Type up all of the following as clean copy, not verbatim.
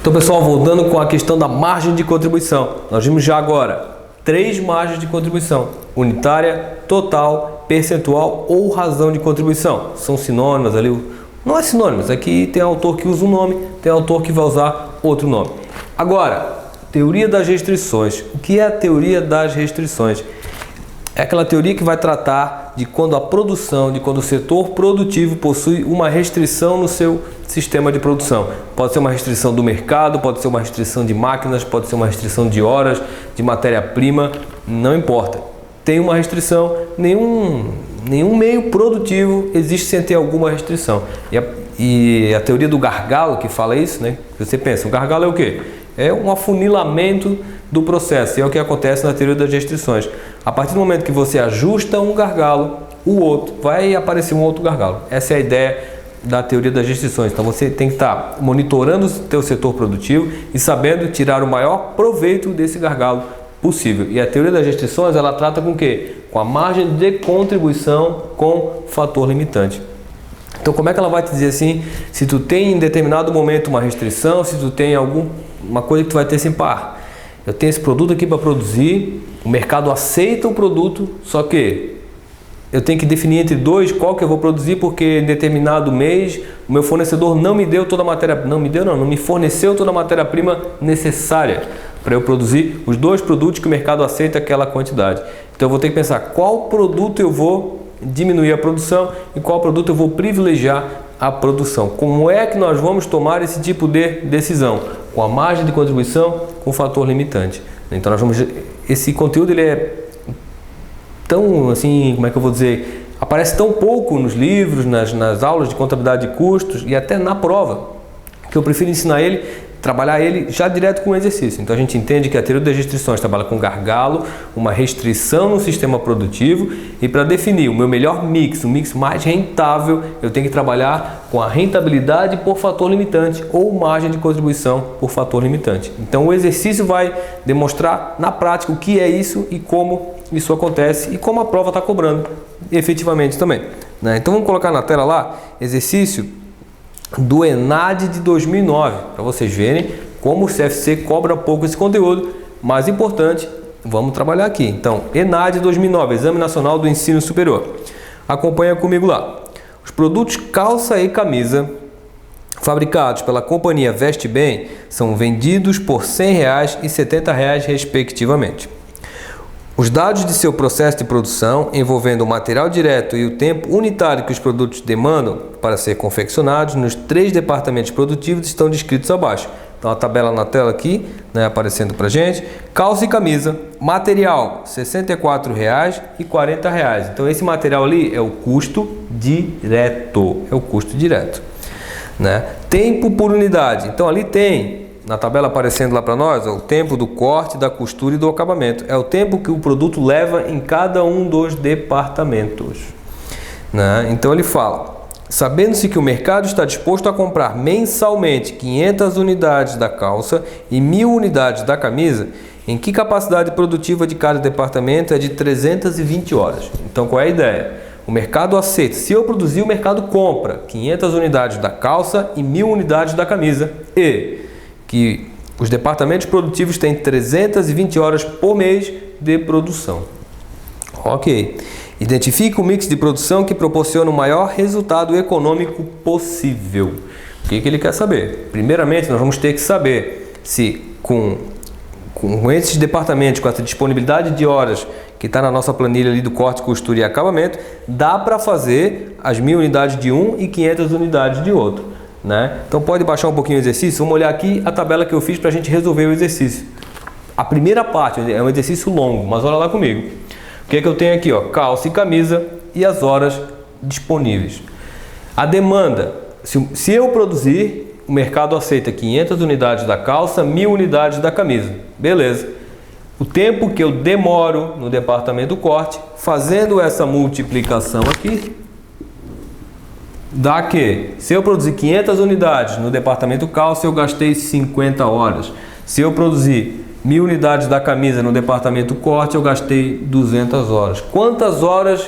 Então, pessoal, voltando com a questão da margem de contribuição, nós vimos já agora 3 margens de contribuição: unitária, total, percentual ou razão de contribuição. São sinônimas ali, não é sinônimos, aqui tem autor que usa um nome, tem autor que vai usar outro nome. Agora, teoria das restrições. O que é a teoria das restrições? É aquela teoria que vai tratar de quando a produção, de quando o setor produtivo possui uma restrição no seu sistema de produção. Pode ser uma restrição do mercado, pode ser uma restrição de máquinas, pode ser uma restrição de horas, de matéria-prima, não importa. Tem uma restrição, nenhum meio produtivo existe sem ter alguma restrição. E a teoria do gargalo que fala isso, né? Você pensa, o gargalo é o quê? É um afunilamento do processo, e é o que acontece na teoria das restrições. A partir do momento que você ajusta um gargalo, o outro vai aparecer um outro gargalo. Essa é a ideia da teoria das restrições. Então você tem que estar monitorando o seu setor produtivo e sabendo tirar o maior proveito desse gargalo possível. E a teoria das restrições, ela trata com o quê? Com a margem de contribuição com fator limitante. Então, como é que ela vai te dizer assim, se tu tem em determinado momento uma restrição, se tu tem uma coisa que tu vai ter assim, pá, eu tenho esse produto aqui para produzir, o mercado aceita o produto, só que eu tenho que definir entre dois qual que eu vou produzir, porque em determinado mês o meu fornecedor não me deu toda a não me forneceu toda a matéria-prima necessária para eu produzir os dois produtos que o mercado aceita aquela quantidade. Então eu vou ter que pensar qual produto eu vou diminuir a produção e qual produto eu vou privilegiar a produção. Como é que nós vamos tomar esse tipo de decisão? Com a margem de contribuição, com o fator limitante. Então esse conteúdo ele é tão assim, como é que eu vou dizer, aparece tão pouco nos livros, nas aulas de contabilidade de custos e até na prova, que eu prefiro ensinar ele, trabalhar ele já direto com o exercício. Então a gente entende que a teoria das restrições trabalha com gargalo, uma restrição no sistema produtivo, e para definir o meu melhor mix, o mix mais rentável, eu tenho que trabalhar com a rentabilidade por fator limitante ou margem de contribuição por fator limitante. Então o exercício vai demonstrar na prática o que é isso e como isso acontece e como a prova está cobrando efetivamente também, né? Então vamos colocar na tela lá, exercício do ENAD de 2009, para vocês verem como o CFC cobra pouco esse conteúdo, mas importante, vamos trabalhar aqui. Então, ENAD 2009, Exame Nacional do Ensino Superior. Acompanha comigo lá. Os produtos calça e camisa fabricados pela companhia Veste Bem são vendidos por R$ 100 e R$ 70 respectivamente. Os dados de seu processo de produção, envolvendo o material direto e o tempo unitário que os produtos demandam para ser confeccionados nos 3 departamentos produtivos, estão descritos abaixo. Então a tabela na tela aqui, né, aparecendo para gente. Calça e camisa, material R$ 64 e R$ 40. Então esse material ali é o custo direto, né? Tempo por unidade, então ali tem na tabela aparecendo lá para nós, o tempo do corte, da costura e do acabamento. É o tempo que o produto leva em cada um dos departamentos, né? Então ele fala, sabendo-se que o mercado está disposto a comprar mensalmente 500 unidades da calça e 1000 unidades da camisa, em que capacidade produtiva de cada departamento é de 320 horas. Então qual é a ideia? O mercado aceita, se eu produzir, o mercado compra 500 unidades da calça e 1000 unidades da camisa, e que os departamentos produtivos têm 320 horas por mês de produção. Ok. Identifique o mix de produção que proporciona o maior resultado econômico possível. O que ele quer saber? Primeiramente, nós vamos ter que saber se com esses departamentos, com essa disponibilidade de horas que está na nossa planilha ali do corte, costura e acabamento, dá para fazer as 1000 unidades de um e 500 unidades de outro, né? Então pode baixar um pouquinho o exercício. Vamos olhar aqui a tabela que eu fiz para a gente resolver o exercício. A primeira parte é um exercício longo, mas olha lá comigo. O que é que eu tenho aqui? Ó, calça e camisa e as horas disponíveis. A demanda, se eu produzir, o mercado aceita 500 unidades da calça, 1000 unidades da camisa. Beleza. O tempo que eu demoro no departamento do corte, fazendo essa multiplicação aqui, dá que, se eu produzir 500 unidades no departamento calça, eu gastei 50 horas. Se eu produzir 1000 unidades da camisa no departamento corte, eu gastei 200 horas. Quantas horas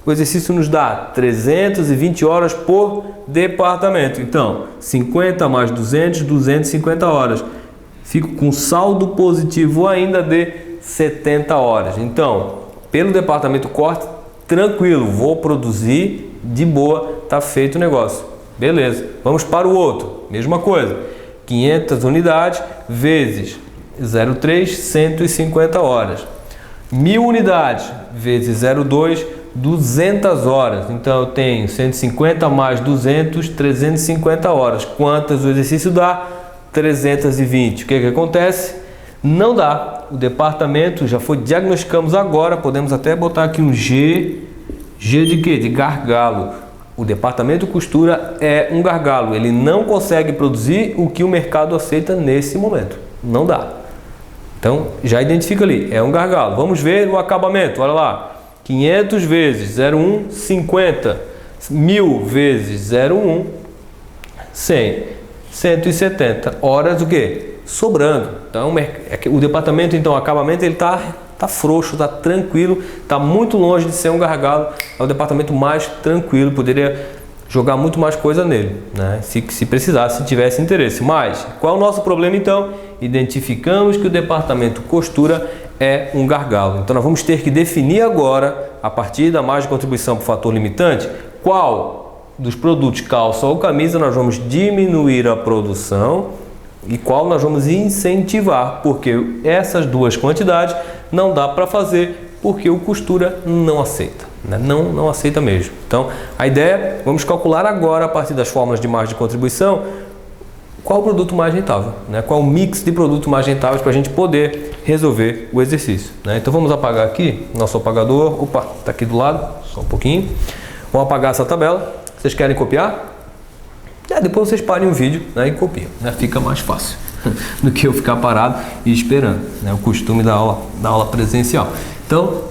o exercício nos dá? 320 horas por departamento. Então, 50 mais 200, 250 horas. Fico com saldo positivo ainda de 70 horas. Então, pelo departamento corte, tranquilo, vou produzir de boa, tá feito o negócio. Beleza, vamos para o outro, mesma coisa. 500 unidades vezes 0,3, 150 horas. 1000 unidades vezes 0,2, 200 horas. Então eu tenho 150 mais 200, 350 horas. Quantas o exercício dá? 320. O que acontece? Não dá. O departamento já foi, diagnosticamos agora, podemos até botar aqui um G. G de quê? De gargalo. O departamento costura é um gargalo. Ele não consegue produzir o que o mercado aceita nesse momento. Não dá. Então já identifica ali, é um gargalo. Vamos ver o acabamento. Olha lá. 500 vezes 0,1, 50. 1000 vezes 0,1, 100. 170 horas o quê? Sobrando. Então o departamento, então, o acabamento, ele tá frouxo, tá tranquilo, tá muito longe de ser um gargalo. É o departamento mais tranquilo, poderia jogar muito mais coisa nele, né? Se precisasse, se tivesse interesse. Mas qual é o nosso problema então? Identificamos que o departamento costura é um gargalo. Então nós vamos ter que definir agora, a partir da margem de contribuição por fator limitante, qual dos produtos calça ou camisa nós vamos diminuir a produção e qual nós vamos incentivar, porque essas duas quantidades não dá para fazer porque o costura não aceita, né? Não aceita mesmo. Então a ideia é, vamos calcular agora a partir das fórmulas de margem de contribuição qual o produto mais rentável, né? Qual o mix de produtos mais rentáveis para a gente poder resolver o exercício, né? Então vamos apagar aqui nosso apagador. Opa, está aqui do lado, só um pouquinho. Vamos apagar essa tabela. Vocês querem copiar? Depois vocês parem o vídeo, né, e copiam, né? Fica mais fácil do que eu ficar parado e esperando, né? O costume da aula presencial. Então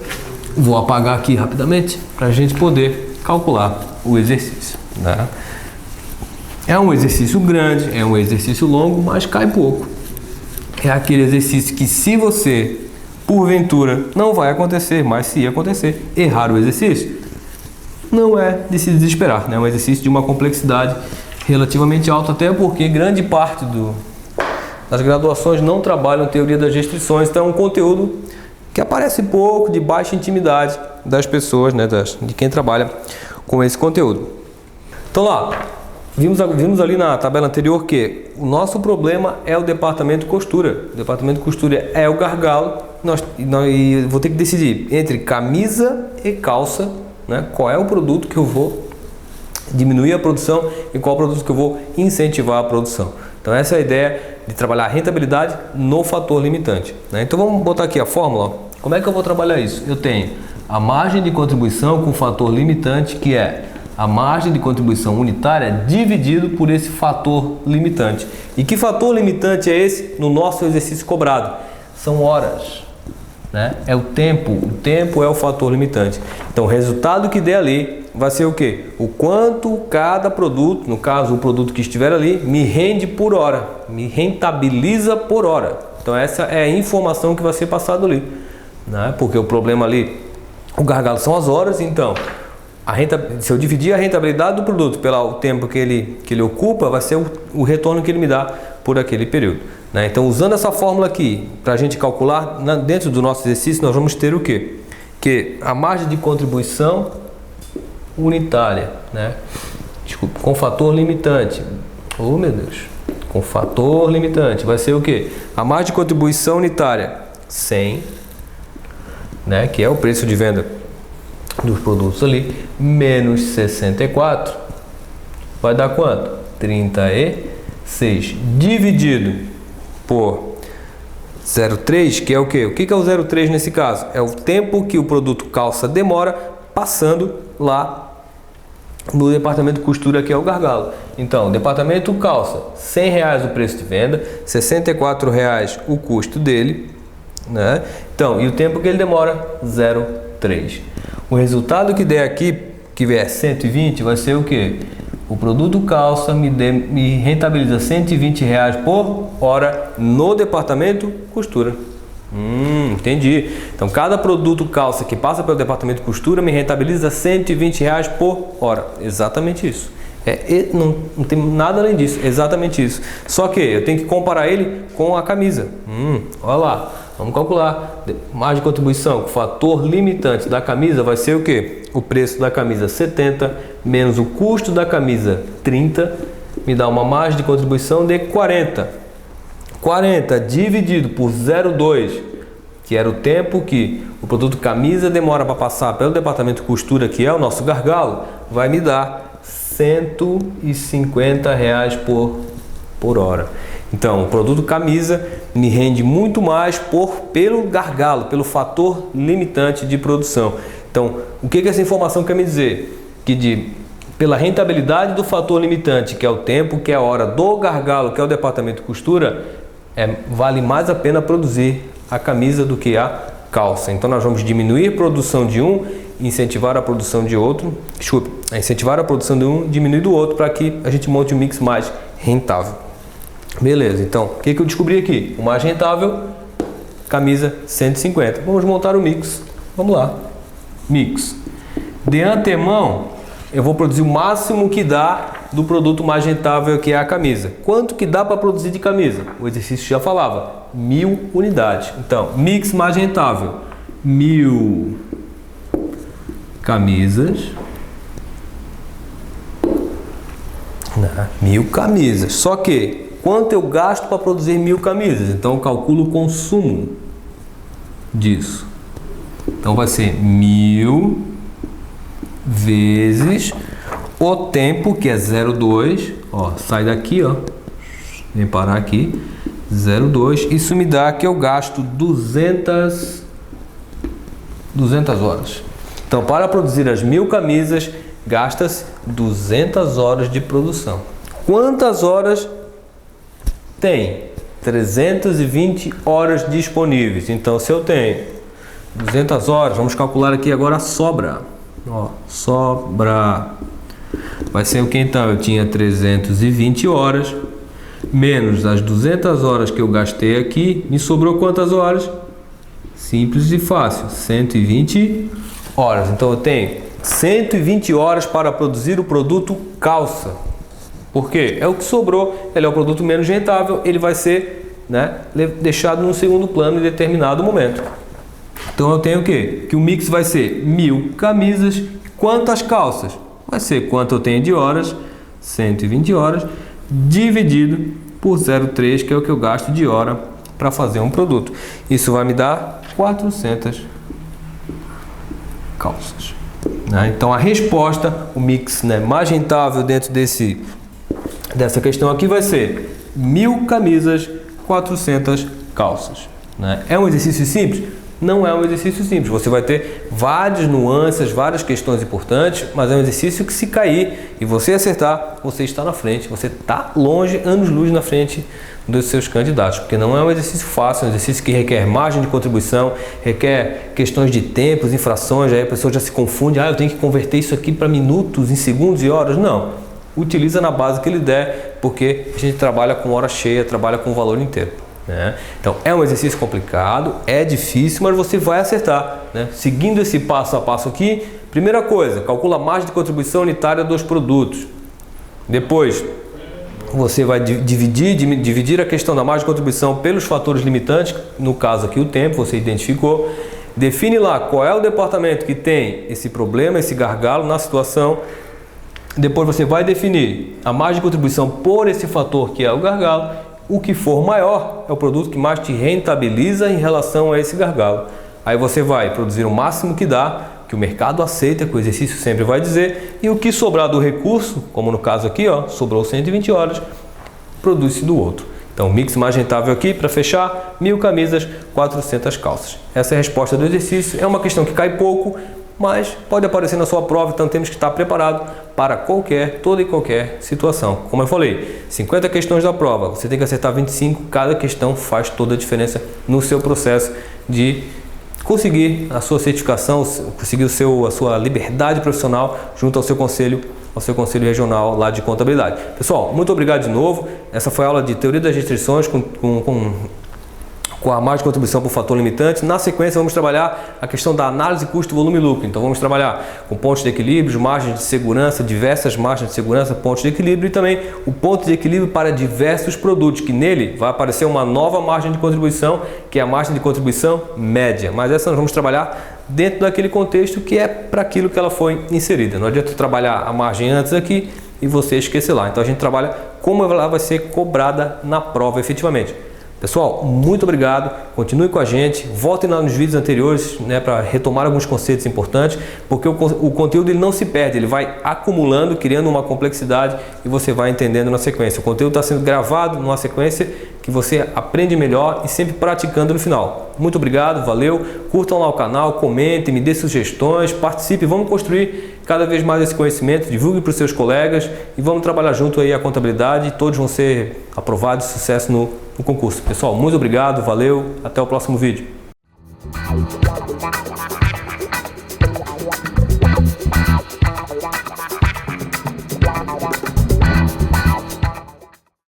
vou apagar aqui rapidamente para a gente poder calcular o exercício, né? É um exercício grande, é um exercício longo, mas cai pouco. É aquele exercício que, se você, porventura, não vai acontecer, mas se acontecer, errar o exercício, não é de se desesperar, né? É um exercício de uma complexidade relativamente alta, até porque grande parte das graduações não trabalham teoria das restrições, então é um conteúdo que aparece pouco, de baixa intimidade das pessoas, né? De quem trabalha com esse conteúdo. Então lá, vimos ali na tabela anterior que o nosso problema é o departamento costura. O departamento costura é o gargalo. E vou ter que decidir entre camisa e calça, né? Qual é o produto que eu vou diminuir a produção e qual produto que eu vou incentivar a produção. Então essa é a ideia de trabalhar a rentabilidade no fator limitante, né? Então vamos botar aqui a fórmula. Como é que eu vou trabalhar isso? Eu tenho a margem de contribuição com fator limitante, que é a margem de contribuição unitária dividido por esse fator limitante. E que fator limitante é esse no nosso exercício cobrado? São horas, né? É o tempo. O tempo é o fator limitante. Então o resultado que der ali vai ser o quê? O quanto cada produto, no caso o produto que estiver ali, me rende por hora, me rentabiliza por hora. Então essa é a informação que vai ser passada ali, né? Porque o problema ali, o gargalo são as horas. Então se eu dividir a rentabilidade do produto pelo tempo que ele ocupa, vai ser o retorno que ele me dá por aquele período, né? Então usando essa fórmula aqui para a gente calcular, dentro do nosso exercício nós vamos ter o quê? Que a margem de contribuição unitária, né? Desculpa, com fator limitante. Oh meu Deus, com fator limitante vai ser o que? A margem de contribuição unitária 100, né? Que é o preço de venda dos produtos ali, menos 64 vai dar quanto? 36 dividido por 0,3, que é o que? O que é o 0,3 nesse caso? É o tempo que o produto calça demora passando lá no departamento costura, que é o gargalo. Então, o departamento calça R$100 o preço de venda, R$64 o custo dele, né? Então, e o tempo que ele demora? 0,3. O resultado que der aqui, que vier 120, vai ser o que? o produto calça me rentabiliza R$120 por hora no departamento costura. Entendi. Então cada produto calça que passa pelo departamento de costura me rentabiliza R$120 por hora. Exatamente isso. Não tem nada além disso, exatamente isso. Só que eu tenho que comparar ele com a camisa. Olha lá, vamos calcular. Margem de contribuição, o fator limitante da camisa vai ser o quê? O preço da camisa 70 menos o custo da camisa 30 me dá uma margem de contribuição de 40. 40 dividido por 0,2, que era o tempo que o produto camisa demora para passar pelo departamento de costura, que é o nosso gargalo, vai me dar R$150 por hora. Então, o produto camisa me rende muito mais pelo gargalo, pelo fator limitante de produção. Então, o que essa informação quer me dizer? Que pela rentabilidade do fator limitante, que é o tempo, que é a hora do gargalo, que é o departamento de costura, vale mais a pena produzir a camisa do que a calça. Então nós vamos diminuir a produção de um e incentivar a produção de outro. Incentivar a produção de um, diminuir do outro, para que a gente monte um mix mais rentável. Beleza, então o que eu descobri aqui? O mais rentável, camisa 150. Vamos montar o mix. Vamos lá. Mix. De antemão, eu vou produzir o máximo que dá do produto mais rentável, que é a camisa. Quanto que dá para produzir de camisa? O exercício já falava, 1000 unidades. Então, mix mais rentável, 1000 camisas. 1000 camisas. Só que, quanto eu gasto para produzir 1000 camisas? Então, eu calculo o consumo disso. Então, vai ser 1000 vezes o tempo, que é 0,2, ó, sai daqui, ó, vem parar aqui, 0,2, isso me dá que eu gasto 200 horas. Então, para produzir as 1000 camisas, gasta-se 200 horas de produção. Quantas horas tem? 320 horas disponíveis. Então, se eu tenho 200 horas, vamos calcular aqui agora a sobra. Ó, sobra vai ser o que então? Eu tinha 320 horas menos as 200 horas que eu gastei aqui, me sobrou quantas horas? Simples e fácil, 120 horas. Então eu tenho 120 horas para produzir o produto calça. Por quê? É o que sobrou, ele é o produto menos rentável, ele vai ser, deixado num segundo plano em determinado momento. Então eu tenho o quê? Que o mix vai ser 1000 camisas. Quantas calças? Vai ser quanto eu tenho de horas, 120 horas, dividido por 0,3, que é o que eu gasto de hora para fazer um produto. Isso vai me dar 400 calças. Então a resposta, o mix mais rentável dentro dessa questão aqui vai ser 1000 camisas, 400 calças. É um exercício simples? Não é um exercício simples, você vai ter várias nuances, várias questões importantes, mas é um exercício que, se cair e você acertar, você está na frente, você está longe, anos-luz na frente dos seus candidatos, porque não é um exercício fácil, é um exercício que requer margem de contribuição, requer questões de tempos, infrações, aí a pessoa já se confunde, eu tenho que converter isso aqui para minutos, em segundos e horas. Não, utiliza na base que ele der, porque a gente trabalha com hora cheia, trabalha com o valor inteiro. Então é um exercício complicado, é difícil, mas você vai acertar, seguindo esse passo a passo aqui. Primeira coisa, calcula a margem de contribuição unitária dos produtos. Depois você vai dividir a questão da margem de contribuição pelos fatores limitantes, no caso aqui o tempo, você identificou. Define lá qual é o departamento que tem esse problema, esse gargalo na situação. Depois você vai definir a margem de contribuição por esse fator que é o gargalo. O que for maior é o produto que mais te rentabiliza em relação a esse gargalo. Aí você vai produzir o máximo que dá, que o mercado aceita, que o exercício sempre vai dizer, e o que sobrar do recurso, como no caso aqui, sobrou 120 horas, produz-se do outro. Então, o mix mais rentável aqui, para fechar, 1000 camisas, 400 calças. Essa é a resposta do exercício. É uma questão que cai pouco, mas pode aparecer na sua prova, então temos que estar preparado para toda e qualquer situação. Como eu falei, 50 questões da prova, você tem que acertar 25, cada questão faz toda a diferença no seu processo de conseguir a sua certificação, conseguir a sua liberdade profissional junto ao seu conselho ao seu conselho regional lá de contabilidade. Pessoal, muito obrigado de novo. Essa foi a aula de teoria das restrições com a margem de contribuição por fator limitante. Na sequência, vamos trabalhar a questão da análise custo, volume e lucro. Então, vamos trabalhar com pontos de equilíbrio, margens de segurança, diversas margens de segurança, pontos de equilíbrio e também o ponto de equilíbrio para diversos produtos, que nele vai aparecer uma nova margem de contribuição, que é a margem de contribuição média. Mas essa nós vamos trabalhar dentro daquele contexto que é para aquilo que ela foi inserida. Não adianta trabalhar a margem antes aqui e você esquecer lá. Então, a gente trabalha como ela vai ser cobrada na prova efetivamente. Pessoal, muito obrigado, continue com a gente, voltem lá nos vídeos anteriores, né, para retomar alguns conceitos importantes, porque o conteúdo ele não se perde, ele vai acumulando, criando uma complexidade e você vai entendendo na sequência. O conteúdo está sendo gravado numa sequência que você aprende melhor e sempre praticando no final. Muito obrigado, valeu, curtam lá o canal, comentem, me dê sugestões, participe, vamos construir cada vez mais esse conhecimento, divulgue para os seus colegas e vamos trabalhar junto aí a contabilidade e todos vão ser aprovados, sucesso no concurso. Pessoal, muito obrigado, valeu, até o próximo vídeo.